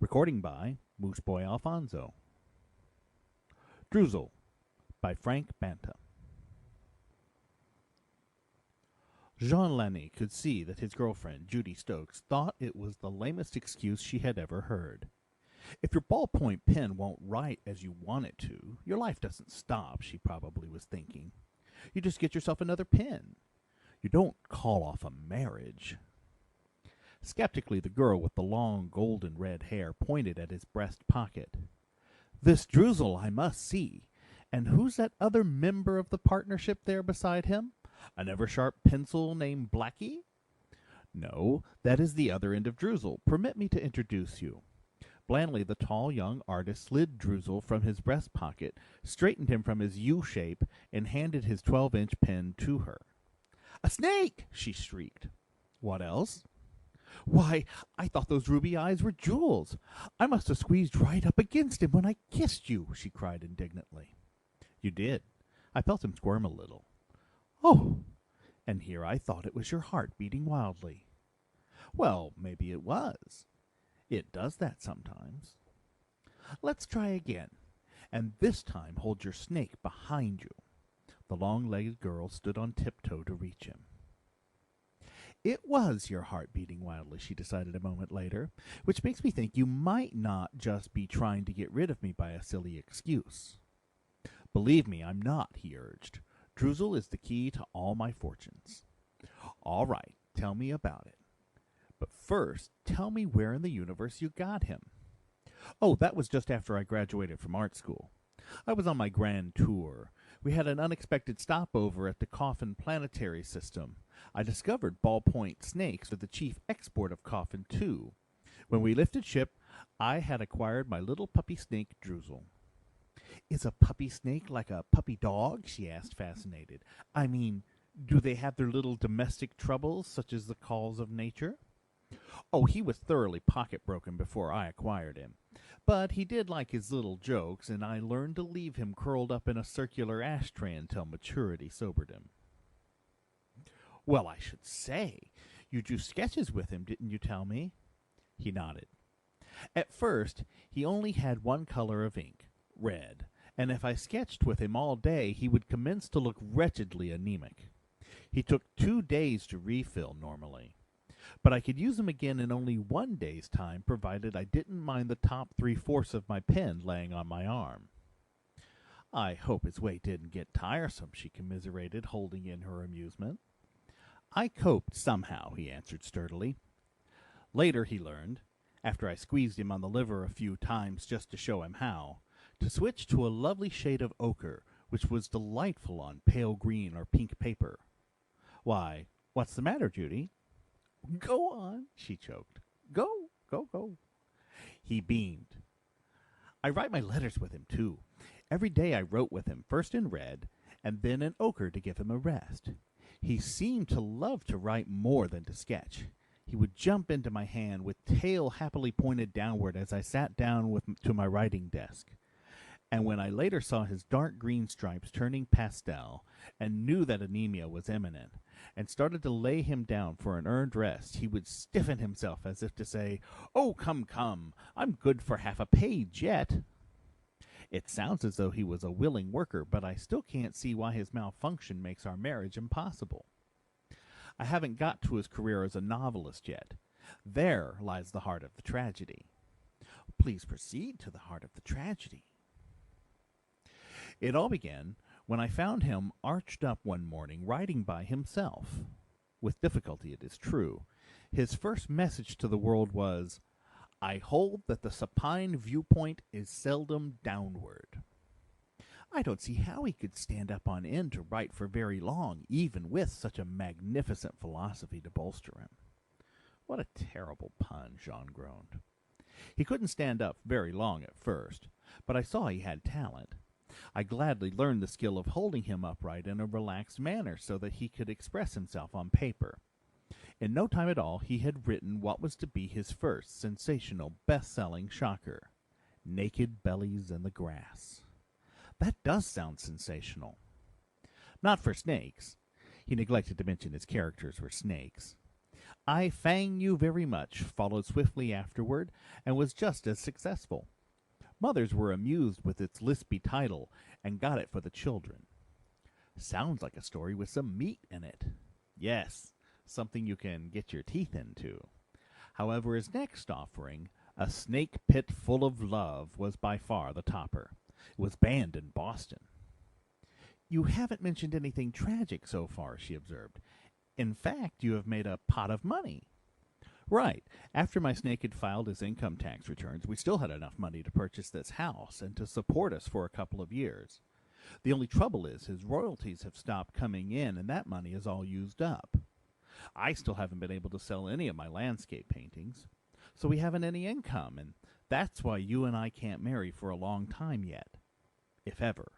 Recording by Moose Boy Alfonso. Droozle by Frank Banta. Jean Lanny could see that his girlfriend, Judy Stokes, thought it was the lamest excuse she had ever heard. If your ballpoint pen won't write as you want it to, your life doesn't stop, she probably was thinking. You just get yourself another pen. You don't call off a marriage. Skeptically, the girl with the long golden red hair pointed at his breast pocket. This Droozle I must see. And who's that other member of the partnership there beside him? An ever-sharp pencil named Blackie? No, that is the other end of Droozle. Permit me to introduce you. Blandly, the tall young artist slid Droozle from his breast pocket, straightened him from his U-shape, and handed his 12-inch pen to her. A snake! She shrieked. What else? Why, I thought those ruby eyes were jewels. I must have squeezed right up against him when I kissed you, she cried indignantly. You did. I felt him squirm a little. Oh, and here I thought it was your heart beating wildly. Well, maybe it was. It does that sometimes. Let's try again, and this time hold your snake behind you. The long-legged girl stood on tiptoe to reach him. It was your heart beating wildly, she decided a moment later, which makes me think you might not just be trying to get rid of me by a silly excuse. Believe me, I'm not, he urged. Droozle is the key to all my fortunes. All right, tell me about it. But first, tell me where in the universe you got him. Oh, that was just after I graduated from art school. I was on my grand tour. We had an unexpected stopover at the Coffin Planetary System. I discovered ballpoint snakes were the chief export of Coffin, too. When we lifted ship, I had acquired my little puppy snake, Droozle. Is a puppy snake like a puppy dog? She asked, fascinated. I mean, do they have their little domestic troubles, such as the calls of nature? Oh, he was thoroughly pocket-broken before I acquired him. But he did like his little jokes, and I learned to leave him curled up in a circular ashtray until maturity sobered him. Well, I should say. You drew sketches with him, didn't you tell me? He nodded. At first, he only had one color of ink, red, and if I sketched with him all day, he would commence to look wretchedly anemic. He took 2 days to refill normally. But I could use him again in only 1 day's time, provided I didn't mind the top 3/4 of my pen laying on my arm. I hope his weight didn't get tiresome, she commiserated, holding in her amusement. I coped somehow, he answered sturdily. Later he learned, after I squeezed him on the liver a few times just to show him how, to switch to a lovely shade of ochre, which was delightful on pale green or pink paper. Why, what's the matter, Judy? Go on, she choked. Go. He beamed. I write my letters with him, too. Every day I wrote with him, first in red, and then in ochre to give him a rest. He seemed to love to write more than to sketch. He would jump into my hand with tail happily pointed downward as I sat down to my writing desk. And when I later saw his dark green stripes turning pastel and knew that anemia was imminent, and started to lay him down for an earned rest, he would stiffen himself as if to say, Oh, come, I'm good for half a page yet. It sounds as though he was a willing worker, but I still can't see why his malfunction makes our marriage impossible. I haven't got to his career as a novelist yet. There lies the heart of the tragedy. Please proceed to the heart of the tragedy. It all began when I found him arched up one morning, writing by himself. With difficulty, it is true. His first message to the world was, I hold that the supine viewpoint is seldom downward. I don't see how he could stand up on end to write for very long, even with such a magnificent philosophy to bolster him. What a terrible pun, Jean groaned. He couldn't stand up very long at first, but I saw he had talent. I gladly learned the skill of holding him upright in a relaxed manner so that he could express himself on paper. In no time at all, he had written what was to be his first sensational, best-selling shocker, Naked Bellies in the Grass. That does sound sensational. Not for snakes. He neglected to mention his characters were snakes. I Fang You Very Much followed swiftly afterward and was just as successful. Mothers were amused with its lispy title and got it for the children. Sounds like a story with some meat in it. Yes, something you can get your teeth into. However, his next offering, A Snake Pit Full of Love, was by far the topper. It was banned in Boston. You haven't mentioned anything tragic so far, she observed. In fact, you have made a pot of money. Right. After my snake had filed his income tax returns, we still had enough money to purchase this house and to support us for a couple of years. The only trouble is his royalties have stopped coming in, and that money is all used up. I still haven't been able to sell any of my landscape paintings, so we haven't any income, and that's why you and I can't marry for a long time yet, if ever.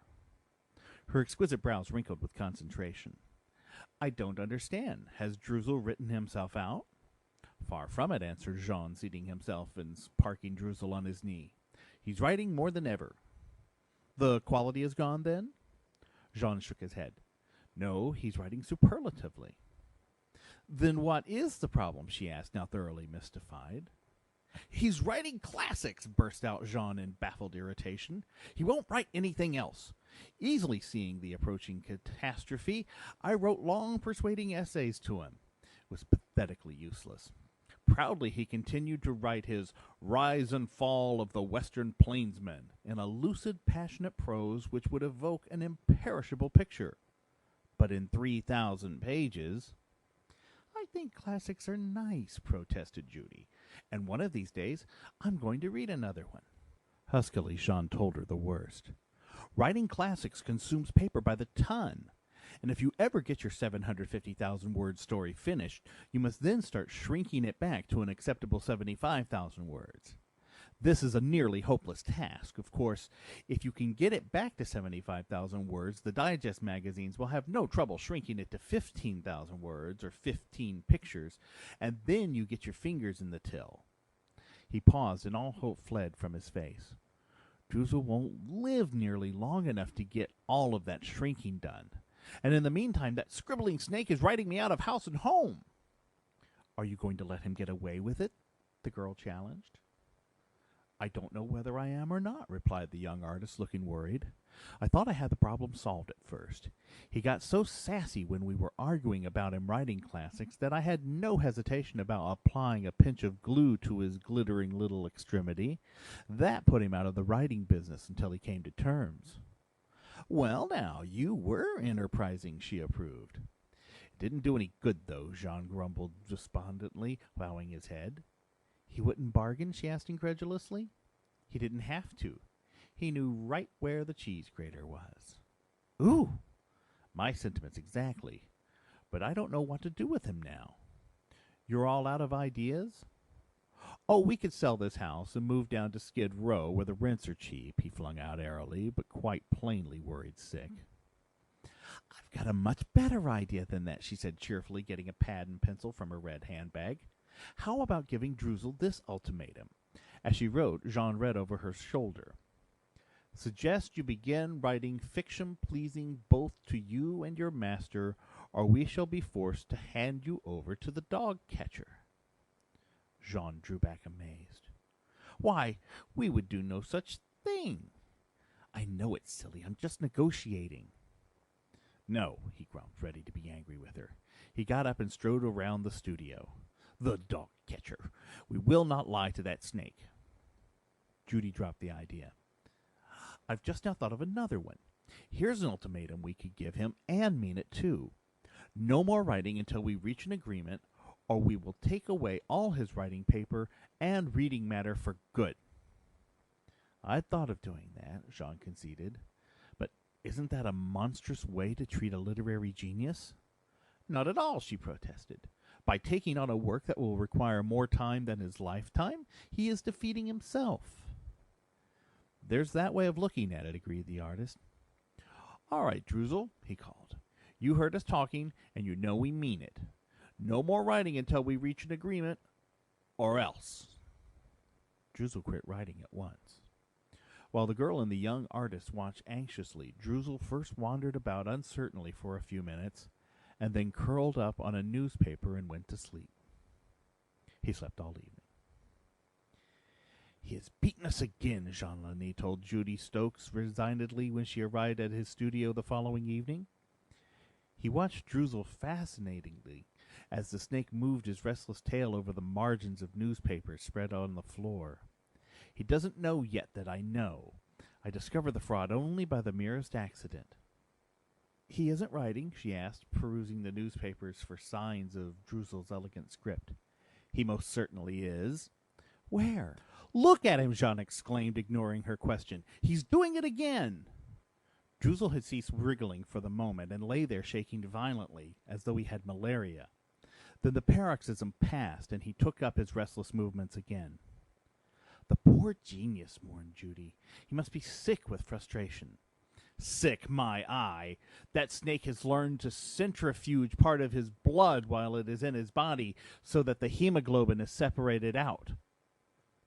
Her exquisite brows wrinkled with concentration. I don't understand. Has Droozle written himself out? Far from it, answered Jean, seating himself and parking Droozle on his knee. He's writing more than ever. The quality is gone, then? Jean shook his head. No, he's writing superlatively. Then what is the problem? She asked, now thoroughly mystified. He's writing classics, burst out Jean in baffled irritation. He won't write anything else. Easily seeing the approaching catastrophe, I wrote long persuading essays to him. It was pathetically useless. Proudly he continued to write his Rise and Fall of the Western Plainsmen in a lucid, passionate prose which would evoke an imperishable picture. But in 3,000 pages... I think classics are nice, protested Judy, and one of these days I'm going to read another one. Huskily, Jean told her the worst. Writing classics consumes paper by the ton, and if you ever get your 750,000-word story finished, you must then start shrinking it back to an acceptable 75,000 words. This is a nearly hopeless task. Of course, if you can get it back to 75,000 words, the digest magazines will have no trouble shrinking it to 15,000 words or 15 pictures, and then you get your fingers in the till. He paused, and all hope fled from his face. Droozle won't live nearly long enough to get all of that shrinking done. And in the meantime, that scribbling snake is writing me out of house and home. Are you going to let him get away with it? The girl challenged. I don't know whether I am or not, replied the young artist, looking worried. I thought I had the problem solved at first. He got so sassy when we were arguing about him writing classics that I had no hesitation about applying a pinch of glue to his glittering little extremity. That put him out of the writing business until he came to terms. Well, now, you were enterprising, she approved. It didn't do any good, though, Jean grumbled despondently, bowing his head. He wouldn't bargain? She asked incredulously. He didn't have to. He knew right where the cheese grater was. Ooh! My sentiments exactly. But I don't know what to do with him now. You're all out of ideas? Oh, we could sell this house and move down to Skid Row where the rents are cheap, he flung out airily, but quite plainly worried sick. I've got a much better idea than that, she said cheerfully, getting a pad and pencil from her red handbag. How about giving Droozle this ultimatum? As she wrote, Jean read over her shoulder. Suggest you begin writing fiction pleasing both to you and your master, or we shall be forced to hand you over to the dog catcher. Jean drew back amazed. Why, we would do no such thing. I know it's silly. I'm just negotiating. No, he grumped, ready to be angry with her. He got up and strode around the studio. The dog catcher. We will not lie to that snake. Judy dropped the idea. I've just now thought of another one. Here's an ultimatum we could give him, and mean it too. No more writing until we reach an agreement, or we will take away all his writing paper and reading matter for good. I'd thought of doing that, Jean conceded. But isn't that a monstrous way to treat a literary genius? Not at all, she protested. By taking on a work that will require more time than his lifetime, he is defeating himself. There's that way of looking at it, agreed the artist. All right, Droozle, he called. You heard us talking, and you know we mean it. No more writing until we reach an agreement, or else. Droozle quit writing at once. While the girl and the young artist watched anxiously, Droozle first wandered about uncertainly for a few minutes, and then curled up on a newspaper and went to sleep. He slept all evening. "He has beaten us again," Jean-Lenny told Judy Stokes resignedly when she arrived at his studio the following evening. He watched Droozle fascinatingly as the snake moved his restless tail over the margins of newspapers spread on the floor. "He doesn't know yet that I know. I discovered the fraud only by the merest accident." "He isn't writing?" she asked, perusing the newspapers for signs of Droozle's elegant script. "He most certainly is." "Where?" "Look at him!" Jean exclaimed, ignoring her question. "He's doing it again!" Droozle had ceased wriggling for the moment and lay there shaking violently, as though he had malaria. Then the paroxysm passed, and he took up his restless movements again. "The poor genius," mourned Judy. "He must be sick with frustration." "Sick, my eye! That snake has learned to centrifuge part of his blood while it is in his body, so that the hemoglobin is separated out.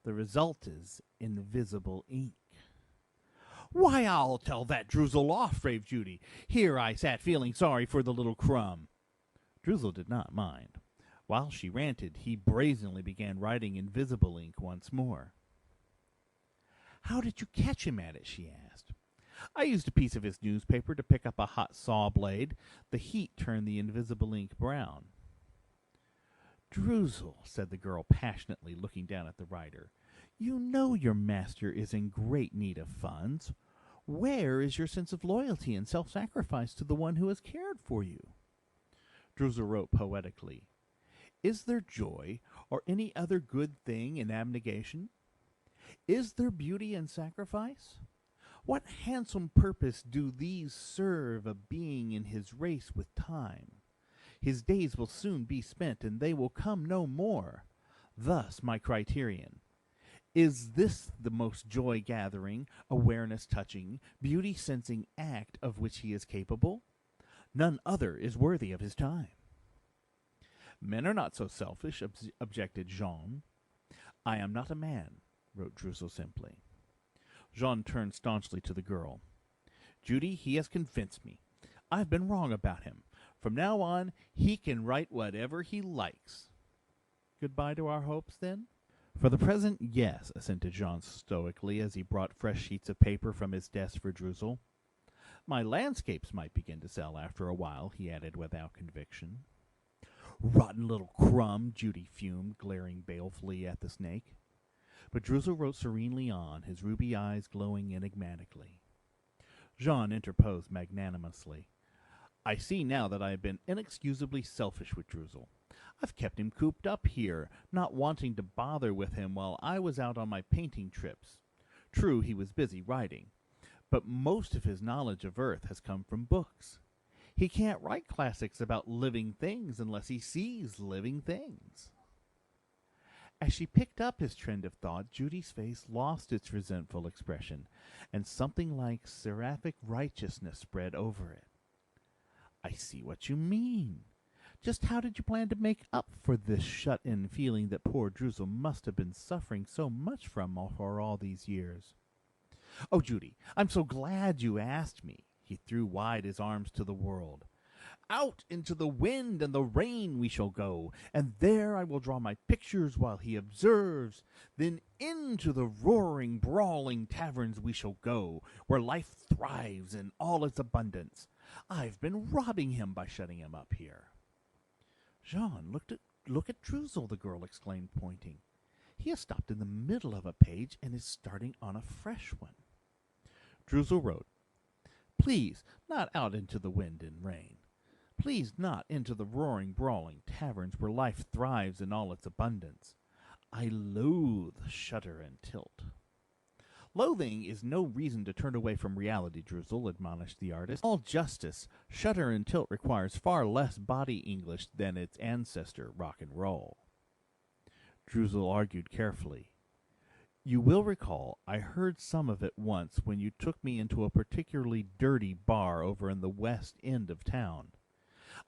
The result is invisible ink." "Why, I'll tell that Droozle off," raved Judy. "Here I sat feeling sorry for the little crumb." Droozle did not mind. While she ranted, he brazenly began writing invisible ink once more. "How did you catch him at it?" she asked. "I used a piece of his newspaper to pick up a hot saw blade. The heat turned the invisible ink brown." "Droozle," said the girl passionately, looking down at the writer, "you know your master is in great need of funds. Where is your sense of loyalty and self-sacrifice to the one who has cared for you?" Droozle wrote poetically, "Is there joy or any other good thing in abnegation? Is there beauty in sacrifice? What handsome purpose do these serve a being in his race with time? His days will soon be spent, and they will come no more. Thus my criterion. Is this the most joy-gathering, awareness-touching, beauty-sensing act of which he is capable? None other is worthy of his time." "Men are not so selfish," objected Jean. "I am not a man," wrote Droozle simply. Jean turned staunchly to the girl. "Judy, he has convinced me. I've been wrong about him. From now on, he can write whatever he likes." "Goodbye to our hopes, then?" "For the present, yes," assented Jean stoically as he brought fresh sheets of paper from his desk for Droozle. "My landscapes might begin to sell after a while," he added without conviction. "Rotten little crumb," Judy fumed, glaring balefully at the snake. But Droozle wrote serenely on, his ruby eyes glowing enigmatically. Jean interposed magnanimously. "I see now that I have been inexcusably selfish with Droozle. I've kept him cooped up here, not wanting to bother with him while I was out on my painting trips. True, he was busy writing, but most of his knowledge of Earth has come from books. He can't write classics about living things unless he sees living things." As she picked up his trend of thought, Judy's face lost its resentful expression, and something like seraphic righteousness spread over it. "I see what you mean. Just how did you plan to make up for this shut-in feeling that poor Droozle must have been suffering so much from for all these years?" "Oh, Judy, I'm so glad you asked me." He threw wide his arms to the world. "Out into the wind and the rain we shall go, and there I will draw my pictures while he observes. Then into the roaring, brawling taverns we shall go, where life thrives in all its abundance. I've been robbing him by shutting him up here." "Jean, look at Droozle," the girl exclaimed, pointing. "He has stopped in the middle of a page and is starting on a fresh one." Droozle wrote, "Please, not out into the wind and rain. Please not into the roaring, brawling taverns where life thrives in all its abundance. I loathe shudder and tilt." "Loathing is no reason to turn away from reality, Droozle," admonished the artist. "All justice, shudder and tilt requires far less body English than its ancestor, rock and roll." Droozle argued carefully. "You will recall I heard some of it once when you took me into a particularly dirty bar over in the west end of town.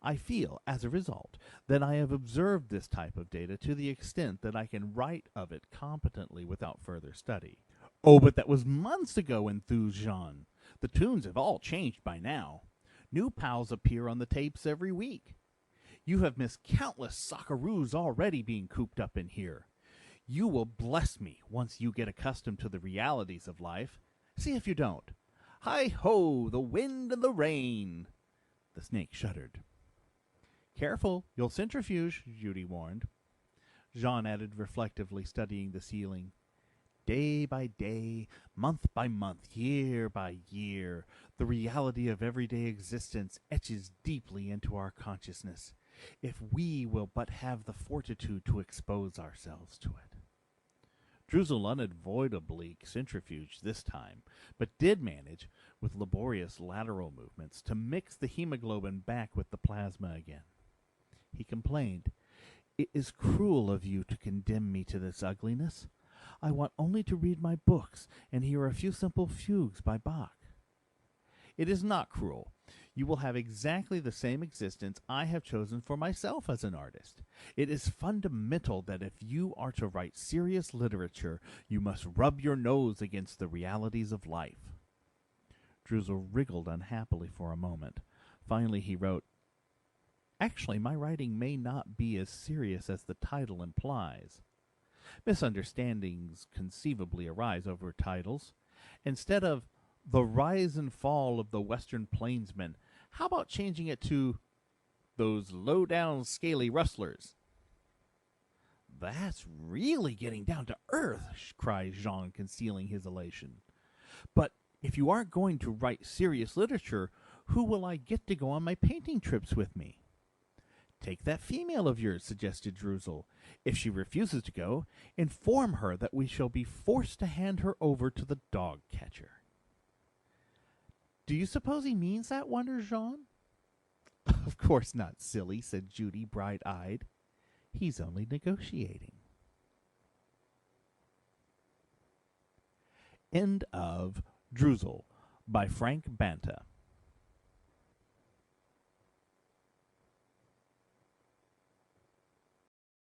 I feel, as a result, that I have observed this type of data to the extent that I can write of it competently without further study." "Oh, but that was months ago," enthused Jean. "The tunes have all changed by now. New pals appear on the tapes every week. You have missed countless socceroos already being cooped up in here. You will bless me once you get accustomed to the realities of life. See if you don't. Hi-ho, the wind and the rain. The snake shuddered. Careful, you'll centrifuge, Judy warned. Jean added reflectively, studying the ceiling. Day by day, month by month, year by year, the reality of everyday existence etches deeply into our consciousness, if we will but have the fortitude to expose ourselves to it. Droozle unavoidably centrifuged this time, but did manage, with laborious lateral movements, to mix the hemoglobin back with the plasma again. He complained, "It is cruel of you to condemn me to this ugliness. I want only to read my books and hear a few simple fugues by Bach." "It is not cruel. You will have exactly the same existence I have chosen for myself as an artist. It is fundamental that if you are to write serious literature, you must rub your nose against the realities of life." Droozle wriggled unhappily for a moment. Finally he wrote, "Actually, my writing may not be as serious as the title implies. Misunderstandings conceivably arise over titles. Instead of The Rise and Fall of the Western Plainsman, how about changing it to Those Low-Down Scaly Rustlers?" "That's really getting down to earth," cried Jean, concealing his elation. "But if you aren't going to write serious literature, who will I get to go on my painting trips with me?" "Take that female of yours," suggested Droozle. "If she refuses to go, inform her that we shall be forced to hand her over to the dog catcher." "Do you suppose he means that?" wondered Jean. "Of course not, silly," said Judy, bright-eyed. "He's only negotiating." End of Droozle by Frank Banta.